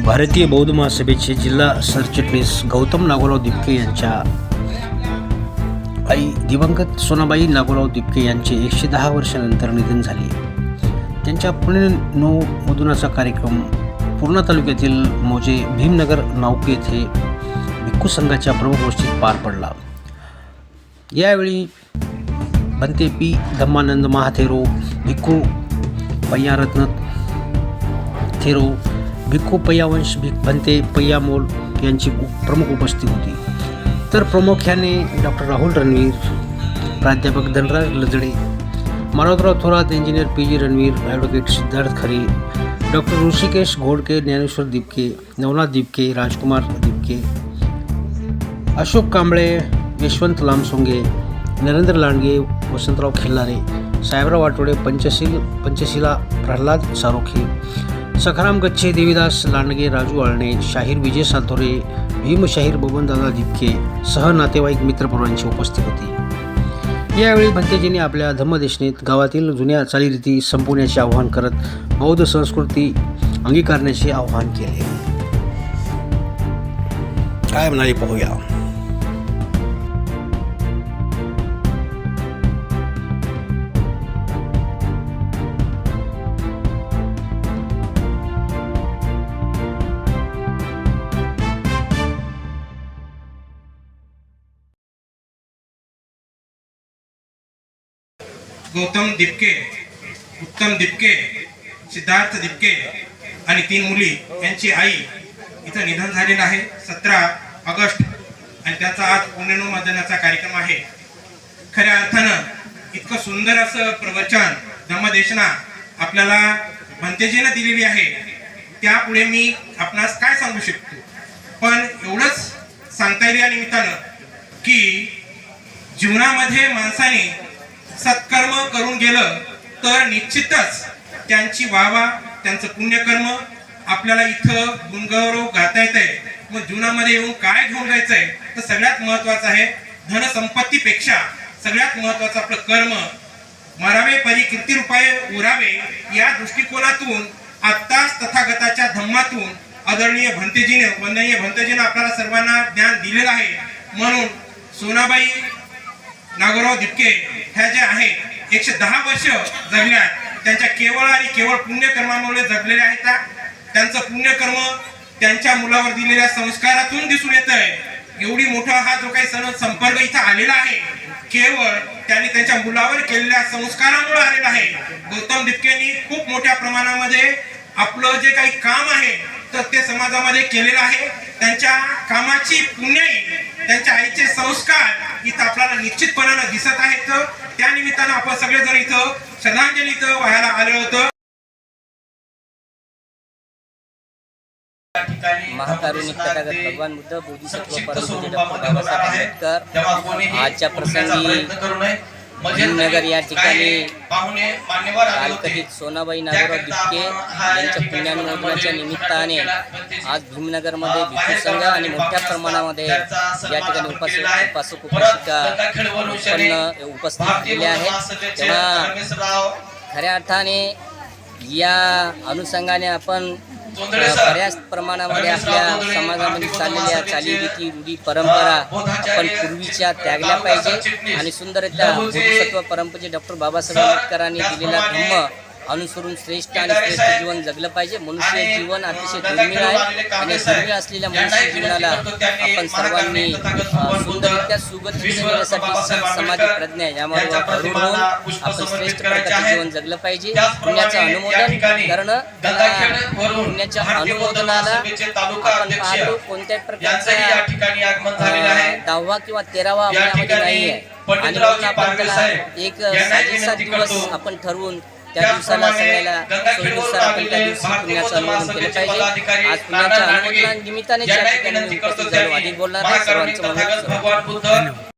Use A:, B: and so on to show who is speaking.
A: भारतीय बौद्ध महासभेचे जिल्हा सरचिटणीस गौतम नागोराव दिपके यांच्या आई दिवंगत सोनाबाई नागोराव दिपके यांचे 110 वर्षानंतर निधन झाले. त्यांच्या पुणे मधुनाचा कार्यक्रम पूर्णा तालुक्यातील मोजे भीमनगर नावके येथे भिक्खू संघाच्या प्रमुख गोष्टीत पार पडला. यावेळी भंते पी धम्मानंद महाथेरो, भिक्खू पय्यारत्न थेरो, भिक्खू पय्यावंश भंते पय्यामोल यांची प्रमुख उपस्थिती होती. तर प्रामुख्याने डॉक्टर राहुल रणवीर, प्राध्यापक Dhanraj Lajde, Manavrao Thorat, engineer PG. Ranveer, advocate Siddharth Khare, doctor Hrishikesh Ghodke, Dnyaneshwar Dipke, Navnath Dipke, Rajkumar Dipke, Ashok Kamble, Yashwant Lamsonge, Narendra Landge, Vasantrao Khillare, Sahebrao Athawade, Panchashila Pralhad सारोखे, Sakharam गच्छे, Devidas Landge, Raju आळणे, शाहीर विजय सातोरे, भीमशाहीर बबनदादा दिपके सह नातेवाईक मित्रपरिवारांची उपस्थिती होती. यावेळी भंतेजींनी आपल्या धम्मदेशनेत गावातील जुन्या चालीरीती संपवण्याचे आवाहन करत बौद्ध संस्कृती अंगीकारण्याचे आवाहन केले. काय म्हणाले पाहूया.
B: गौतम दिपके, उत्तम दिपके, सिद्धार्थ दिपके आणि 3 मुली यांची आई इथं निधन झालेलं आहे 17 ऑगस्ट आणि त्याचा आज पुण्यनोमधनाचा कार्यक्रम आहे. खऱ्या अर्थानं इतकं सुंदर असं प्रवचन धम्मदेशना आपल्याला भंतेजीनं दिलेली आहे. त्यापुढे मी आपणास काय सांगू शकतो, पण एवढंच सांगता येईल या निमित्तानं की जीवनामध्ये माणसाने सत्कर्म करून गेलं तर निश्चितच त्यांची वाहवा, त्यांचं पुण्यकर्म आपल्याला इथं गुणगौरव गाता येतंय. मग जीवनामध्ये येऊन काय घेऊन जायचंय तर सगळ्यात महत्वाचं आहे धनसंपत्तीपेक्षा सगळ्यात महत्वाचं आपलं कर्म. मरावे परी कीर्ती रूपाये उरावे या दृष्टिकोनातून आत्ताच तथागताच्या धम्मातून आदरणीय भंतेजीने, वंदनीय भंतेजीने आपल्याला सर्वांना ज्ञान दिलेलं आहे. म्हणून सोनाबाई नागोराव दिपके ह्या ज्या आहेत 110 वर्ष जगल्या, त्यांच्या केवळ आणि केवळ पुण्यकर्मामुळे जगलेल्या आहेत. त्यांचं पुण्यकर्म त्यांच्या मुलावर दिलेल्या संस्कारातून दिसून येत आहे. एवढी मोठा हा जो काही संपर्क इथं आलेला आहे केवळ त्यांनी त्यांच्या मुलावर केलेल्या संस्कारामुळे आलेला आहे. गौतम दिपकेंनी खूप मोठ्या प्रमाणामध्ये आपलं जे काही काम आहे तर ते समाजामध्ये केलेलं आहे. त्यांच्या कामाची पुण्याई, त्यांच्या आईचे संस्कार इथं आपल्याला निश्चितपणानं दिसत आहेत. त्या निमित्तानं आपण सगळेजण इथं श्रद्धांजली इथं व्हायला आलो होतो.
C: महाकारुणिक तथागत भगवान बुद्ध बोधिसत्व परमपूज्य डॉक्टर बाबासाहेब आंबेडकर आजच्या प्रसंगी भीमनगर या ठिकाणी कालकथित सोनाबाई नागोराव दिपके यांच्या पुण्यानुमोदनाच्या निमित्ताने आज भीमनगरमध्ये भिक्खू संघ आणि मोठ्या प्रमाणामध्ये या ठिकाणी उपासक उपासिका उपस्थित झालेले आहेत. तेव्हा खऱ्या अर्थाने या अनुषंगाने आपण बऱ्याच प्रमाणामध्ये आपल्या समाजामध्ये चाललेल्या चालीरीती, रूढी, परंपरा आपण पूर्वीच्या त्यागल्या पाहिजे आणि सुंदररित्या बोधिसत्व परमपूज्य डॉक्टर बाबासाहेब आंबेडकरांनी दिलेला धम्म अनुसरून श्रेष्ठ आणि श्रेष्ठ जीवन जगलं पाहिजे. मनुष्य जीवन अतिशय दुर्मिळ आहे आणि दुर्मिळ असलेल्या मनुष्य जीवनाला आपण सर्वांनी सुंदररित्या सुगती देण्यासाठी समाज प्रज्ञा यामध्ये आपण श्रेष्ठ प्रकारचे जीवन जगलं पाहिजे. पुण्याचं अनुमोदन करणं, पुण्याच्या अनुमोदनाला आपण पाहतो कोणत्याही प्रकारचा 10वा किंवा 13वा आपल्यामध्ये नाही आहे आणि म्हणून आपण त्याला एक साजेसा दिवस आपण ठरवून त्या दिवसाला सगळ्याला सोयीनुसार आपण त्या दिवशी पुण्याचं अनुमोदन केलं पाहिजे. आज पुण्याच्या अनुमोदनानिमित्ताने ज्या ठिकाणी उपस्थित झालो अधिक बोलणार आहे सर्वांचं मनोगत.